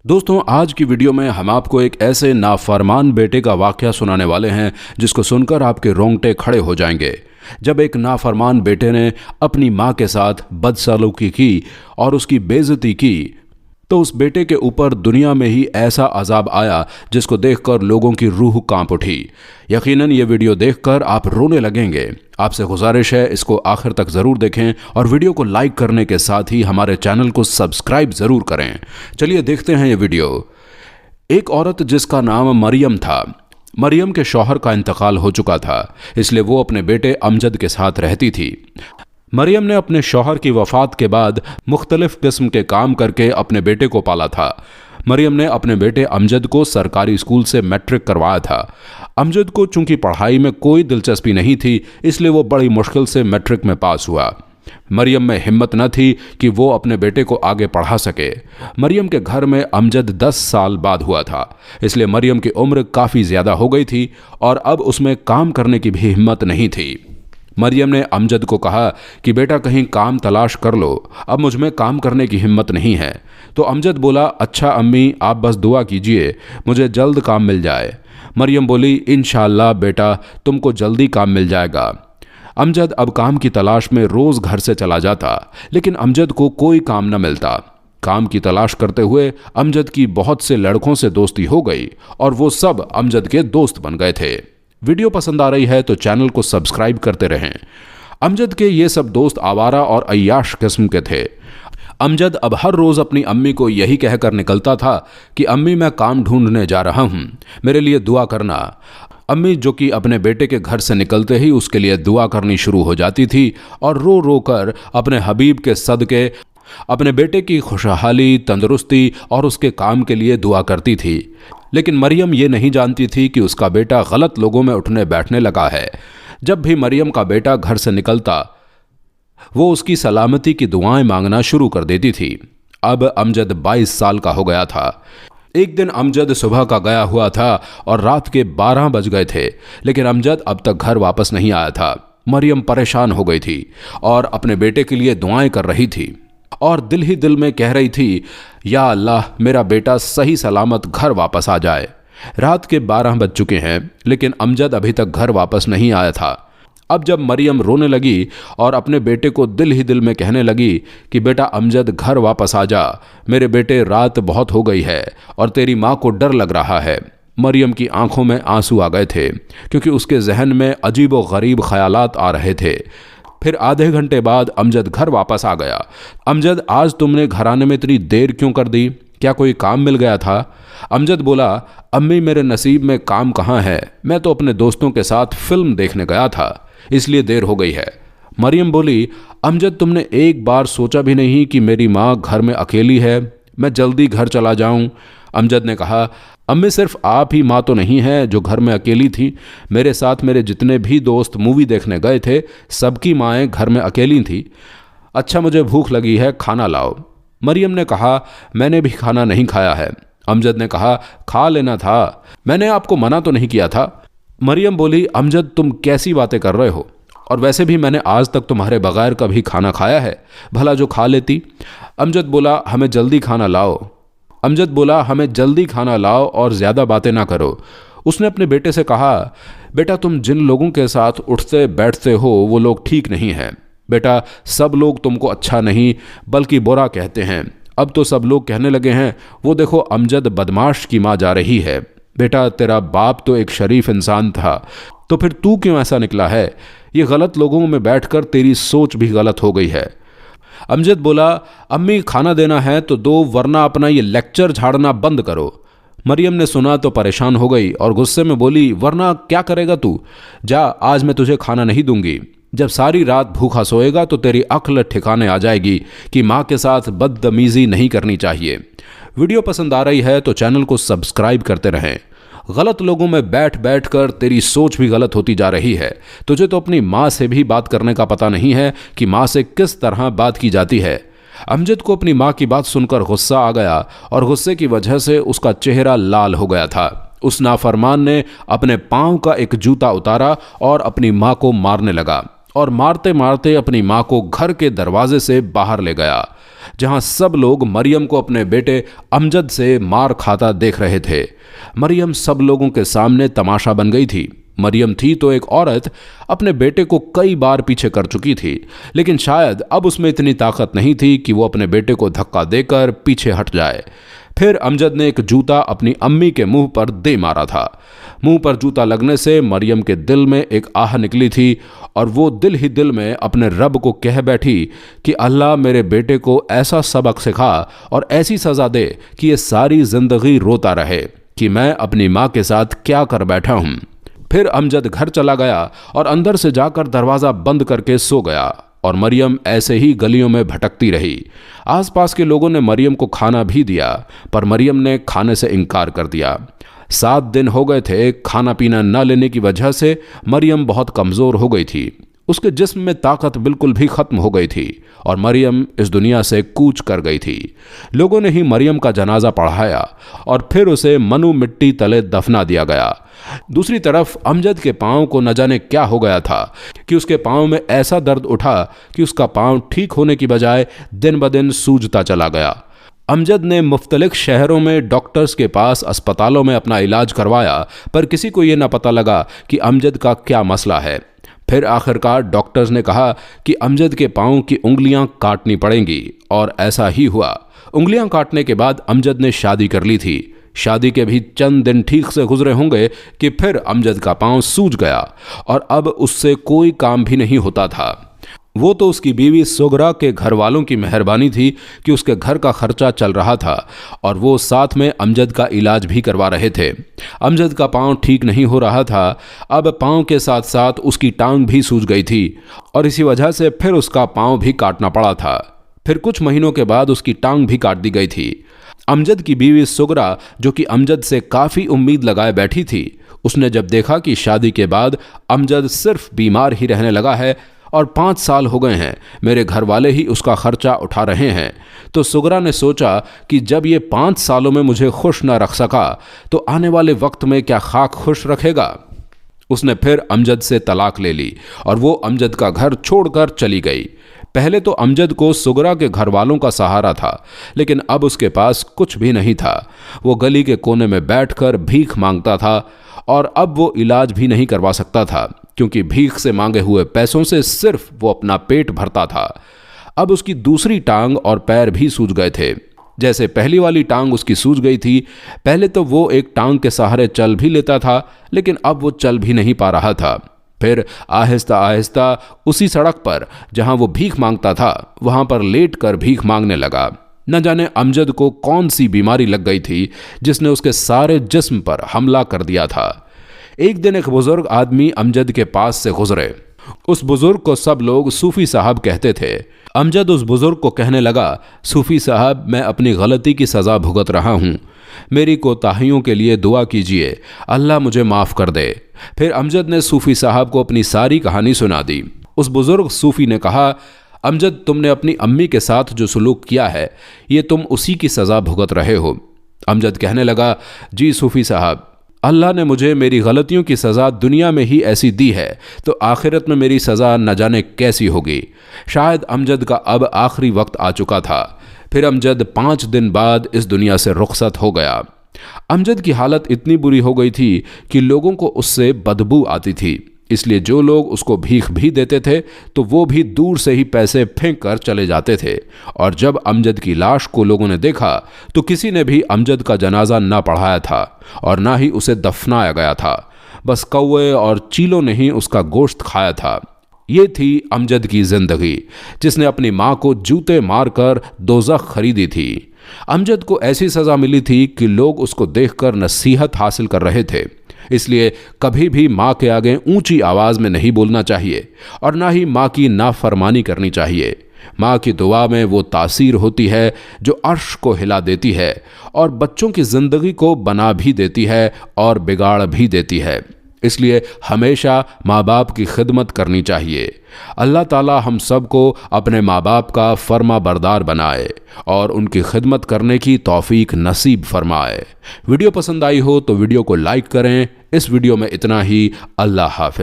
दोस्तों, आज की वीडियो में हम आपको एक ऐसे नाफरमान बेटे का वाकया सुनाने वाले हैं जिसको सुनकर आपके रोंगटे खड़े हो जाएंगे। जब एक नाफरमान बेटे ने अपनी मां के साथ बदसलूकी की और उसकी बेइज्जती की तो उस बेटे के ऊपर दुनिया में ही ऐसा अजाब आया जिसको देखकर लोगों की रूह कांप उठी। यकीनन ये वीडियो देखकर आप रोने लगेंगे। आपसे गुजारिश है इसको आखिर तक ज़रूर देखें और वीडियो को लाइक करने के साथ ही हमारे चैनल को सब्सक्राइब ज़रूर करें। चलिए देखते हैं ये वीडियो। एक औरत जिसका नाम मरियम था। मरियम के शौहर का इंतकाल हो चुका था, इसलिए वो अपने बेटे अमजद के साथ रहती थी। मरियम ने अपने शौहर की वफ़ात के बाद मुख्तलिफ किस्म के काम करके अपने बेटे को पाला था। मरियम ने अपने बेटे अमजद को सरकारी स्कूल से मैट्रिक करवाया था। अमजद को चूंकि पढ़ाई में कोई दिलचस्पी नहीं थी, इसलिए वो बड़ी मुश्किल से मैट्रिक में पास हुआ। मरियम में हिम्मत न थी कि वो अपने बेटे को आगे पढ़ा सके। मरियम के घर में अमजद 10 साल बाद हुआ था, इसलिए मरियम की उम्र काफ़ी ज़्यादा हो गई थी और अब उसमें काम करने की भी हिम्मत नहीं थी। मरियम ने अमजद को कहा कि बेटा कहीं काम तलाश कर लो, अब मुझ में काम करने की हिम्मत नहीं है। तो अमजद बोला, अच्छा अम्मी, आप बस दुआ कीजिए मुझे जल्द काम मिल जाए। मरियम बोली, इंशाअल्लाह बेटा तुमको जल्दी काम मिल जाएगा। अमजद अब काम की तलाश में रोज़ घर से चला जाता, लेकिन अमजद को कोई काम न मिलता। काम की तलाश करते हुए अमजद की बहुत से लड़कों से दोस्ती हो गई और वो सब अमजद के दोस्त बन गए थे। वीडियो पसंद आ रही है तो चैनल को सब्सक्राइब करते रहें। अमजद के ये सब दोस्त आवारा और अय्याश किस्म के थे। अमजद अब हर रोज़ अपनी अम्मी को यही कहकर निकलता था कि अम्मी मैं काम ढूंढने जा रहा हूँ, मेरे लिए दुआ करना। अम्मी जो कि अपने बेटे के घर से निकलते ही उसके लिए दुआ करनी शुरू हो जाती थी और रो रो कर अपने हबीब के सदके अपने बेटे की खुशहाली, तंदुरुस्ती और उसके काम के लिए दुआ करती थी। लेकिन मरियम ये नहीं जानती थी कि उसका बेटा गलत लोगों में उठने बैठने लगा है। जब भी मरियम का बेटा घर से निकलता वो उसकी सलामती की दुआएं मांगना शुरू कर देती थी। अब अमजद 22 साल का हो गया था। एक दिन अमजद सुबह का गया हुआ था और रात के 12 बज गए थे, लेकिन अमजद अब तक घर वापस नहीं आया था। मरियम परेशान हो गई थी और अपने बेटे के लिए दुआएं कर रही थी और दिल ही दिल में कह रही थी, या अल्लाह मेरा बेटा सही सलामत घर वापस आ जाए। रात के 12 बज चुके हैं, लेकिन अमजद अभी तक घर वापस नहीं आया था। अब जब मरियम रोने लगी और अपने बेटे को दिल ही दिल में कहने लगी कि बेटा अमजद घर वापस आ जा, मेरे बेटे रात बहुत हो गई है और तेरी माँ को डर लग रहा है। मरियम की आंखों में आंसू आ गए थे क्योंकि उसके जहन में अजीब व गरीब ख्यालात आ रहे थे। फिर आधे घंटे बाद अमजद घर वापस आ गया। अमजद, आज तुमने घर आने में इतनी देर क्यों कर दी? क्या कोई काम मिल गया था? अमजद बोला, अम्मी मेरे नसीब में काम कहाँ है, मैं तो अपने दोस्तों के साथ फिल्म देखने गया था, इसलिए देर हो गई है। मरियम बोली, अमजद तुमने एक बार सोचा भी नहीं कि मेरी माँ घर में अकेली है, मैं जल्दी घर चला जाऊँ? अमजद ने कहा, अम्मी सिर्फ आप ही माँ तो नहीं है जो घर में अकेली थी, मेरे साथ मेरे जितने भी दोस्त मूवी देखने गए थे सबकी माएँ घर में अकेली थी। अच्छा मुझे भूख लगी है, खाना लाओ। मरियम ने कहा, मैंने भी खाना नहीं खाया है। अमजद ने कहा, खा लेना था, मैंने आपको मना तो नहीं किया था। मरियम बोली, अमजद तुम कैसी बातें कर रहे हो, और वैसे भी मैंने आज तक तुम्हारे बगैर कभी खाना खाया है, भला जो खा लेती। अमजद बोला, हमें जल्दी खाना लाओ। अमजद बोला, हमें जल्दी खाना लाओ और ज़्यादा बातें ना करो। उसने अपने बेटे से कहा, बेटा तुम जिन लोगों के साथ उठते बैठते हो वो लोग ठीक नहीं हैं। बेटा सब लोग तुमको अच्छा नहीं बल्कि बुरा कहते हैं। अब तो सब लोग कहने लगे हैं, वो देखो अमजद बदमाश की माँ जा रही है। बेटा तेरा बाप तो एक शरीफ इंसान था, तो फिर तू क्यों ऐसा निकला है? ये गलत लोगों में बैठकर तेरी सोच भी गलत हो गई है। अमजद बोला, अम्मी खाना देना है तो दो, वरना अपना ये लेक्चर झाड़ना बंद करो। मरियम ने सुना तो परेशान हो गई और गुस्से में बोली, वरना क्या करेगा तू? जा, आज मैं तुझे खाना नहीं दूंगी। जब सारी रात भूखा सोएगा तो तेरी अक्ल ठिकाने आ जाएगी कि माँ के साथ बदतमीजी नहीं करनी चाहिए। वीडियो पसंद आ रही है तो चैनल को सब्सक्राइब करते रहें। गलत लोगों में बैठ बैठ कर तेरी सोच भी गलत होती जा रही है। तुझे तो अपनी माँ से भी बात करने का पता नहीं है कि माँ से किस तरह बात की जाती है। अमजद को अपनी माँ की बात सुनकर गुस्सा आ गया और गुस्से की वजह से उसका चेहरा लाल हो गया था। उस नाफरमान ने अपने पाँव का एक जूता उतारा और अपनी माँ को मारने लगा और मारते मारते अपनी माँ को घर के दरवाजे से बाहर ले गया। जहां सब लोग मरियम को अपने बेटे अमजद से मार खाता देख रहे थे। मरियम सब लोगों के सामने तमाशा बन गई थी। मरियम थी तो एक औरत, अपने बेटे को कई बार पीछे कर चुकी थी, लेकिन शायद अब उसमें इतनी ताकत नहीं थी कि वो अपने बेटे को धक्का देकर पीछे हट जाए। फिर अमजद ने एक जूता अपनी अम्मी के मुंह पर दे मारा था। मुंह पर जूता लगने से मरियम के दिल में एक आह निकली थी और वो दिल ही दिल में अपने रब को कह बैठी कि अल्लाह मेरे बेटे को ऐसा सबक सिखा और ऐसी सज़ा दे कि ये सारी ज़िंदगी रोता रहे कि मैं अपनी माँ के साथ क्या कर बैठा हूँ। फिर अमजद घर चला गया और अंदर से जाकर दरवाज़ा बंद करके सो गया और मरियम ऐसे ही गलियों में भटकती रही। आसपास के लोगों ने मरियम को खाना भी दिया, पर मरियम ने खाने से इनकार कर दिया। 7 दिन हो गए थे। खाना पीना न लेने की वजह से मरियम बहुत कमज़ोर हो गई थी। उसके जिस्म में ताकत बिल्कुल भी ख़त्म हो गई थी और मरियम इस दुनिया से कूच कर गई थी। लोगों ने ही मरियम का जनाजा पढ़ाया और फिर उसे मनु मिट्टी तले दफना दिया गया। दूसरी तरफ अमजद के पाँव को न जाने क्या हो गया था कि उसके पाँव में ऐसा दर्द उठा कि उसका पाँव ठीक होने की बजाय दिन ब दिन सूजता चला गया। अमजद ने मुख्तलिफ शहरों में डॉक्टर्स के पास, अस्पतालों में अपना इलाज करवाया, पर किसी को ये न पता लगा कि अमजद का क्या मसला है। फिर आखिरकार डॉक्टर्स ने कहा कि अमजद के पाँव की उंगलियां काटनी पड़ेंगी और ऐसा ही हुआ। उंगलियां काटने के बाद अमजद ने शादी कर ली थी। शादी के भी चंद दिन ठीक से गुजरे होंगे कि फिर अमजद का पाँव सूज गया और अब उससे कोई काम भी नहीं होता था। वो तो उसकी बीवी सुगरा के घर वालों की मेहरबानी थी कि उसके घर का खर्चा चल रहा था और वो साथ में अमजद का इलाज भी करवा रहे थे। अमजद का पाँव ठीक नहीं हो रहा था। अब पाँव के साथ साथ उसकी टांग भी सूज गई थी और इसी वजह से फिर उसका पाँव भी काटना पड़ा था। फिर कुछ महीनों के बाद उसकी टांग भी काट दी गई थी। अमजद की बीवी सुगरा, जो कि अमजद से काफ़ी उम्मीद लगाए बैठी थी, उसने जब देखा कि शादी के बाद अमजद सिर्फ बीमार ही रहने लगा है और 5 साल हो गए हैं, मेरे घर वाले ही उसका खर्चा उठा रहे हैं, तो सुगरा ने सोचा कि जब ये 5 सालों में मुझे खुश न रख सका तो आने वाले वक्त में क्या खाक खुश रखेगा। उसने फिर अमजद से तलाक ले ली और वो अमजद का घर छोड़कर चली गई। पहले तो अमजद को सुगरा के घर वालों का सहारा था, लेकिन अब उसके पास कुछ भी नहीं था। वो गली के कोने में बैठकर भीख मांगता था और अब वो इलाज भी नहीं करवा सकता था, क्योंकि भीख से मांगे हुए पैसों से सिर्फ वो अपना पेट भरता था। अब उसकी दूसरी टांग और पैर भी सूज गए थे। जैसे पहली वाली टांग उसकी सूज गई थी, पहले तो वो एक टांग के सहारे चल भी लेता था, लेकिन अब वो चल भी नहीं पा रहा था। फिर आहिस्ता आहिस्ता उसी सड़क पर जहां वो भीख मांगता था, वहां पर लेट कर भीख मांगने लगा। न जाने अमजद को कौन सी बीमारी लग गई थी जिसने उसके सारे जिस्म पर हमला कर दिया था। एक दिन एक बुजुर्ग आदमी अमजद के पास से गुजरे। उस बुजुर्ग को सब लोग सूफी साहब कहते थे। अमजद उस बुजुर्ग को कहने लगा, सूफी साहब, मैं अपनी गलती की सज़ा भुगत रहा हूँ, मेरी कोताहियों के लिए दुआ कीजिए, अल्लाह मुझे माफ़ कर दे। फिर अमजद ने सूफी साहब को अपनी सारी कहानी सुना दी। उस बुजुर्ग सूफी ने कहा, अमजद, तुमने अपनी अम्मी के साथ जो सलूक किया है, ये तुम उसी की सज़ा भुगत रहे हो। अमजद कहने लगा, जी सूफी साहब, अल्लाह ने मुझे मेरी गलतियों की सज़ा दुनिया में ही ऐसी दी है, तो आखिरत में मेरी सज़ा न जाने कैसी होगी। शायद अमजद का अब आखिरी वक्त आ चुका था। फिर अमजद 5 दिन बाद इस दुनिया से रुखसत हो गया। अमजद की हालत इतनी बुरी हो गई थी कि लोगों को उससे बदबू आती थी, इसलिए जो लोग उसको भीख भी देते थे तो वो भी दूर से ही पैसे फेंक कर चले जाते थे। और जब अमजद की लाश को लोगों ने देखा तो किसी ने भी अमजद का जनाजा ना पढ़ाया था और ना ही उसे दफनाया गया था। बस कौवे और चीलों ने ही उसका गोश्त खाया था। ये थी अमजद की जिंदगी, जिसने अपनी माँ को जूते मारकर दोज़ख खरीदी थी। अमजद को ऐसी सज़ा मिली थी कि लोग उसको देखकर नसीहत हासिल कर रहे थे। इसलिए कभी भी माँ के आगे ऊंची आवाज़ में नहीं बोलना चाहिए और ना ही माँ की नाफरमानी करनी चाहिए। माँ की दुआ में वो तासीर होती है जो अर्श को हिला देती है और बच्चों की ज़िंदगी को बना भी देती है और बिगाड़ भी देती है। इसलिए हमेशा माँ बाप की खिदमत करनी चाहिए। अल्लाह ताला हम सब को अपने माँ बाप का फर्मा बरदार बनाए और उनकी खिदमत करने की तौफीक नसीब फरमाए। वीडियो पसंद आई हो तो वीडियो को लाइक करें। इस वीडियो में इतना ही। अल्लाह हाफ़िज़।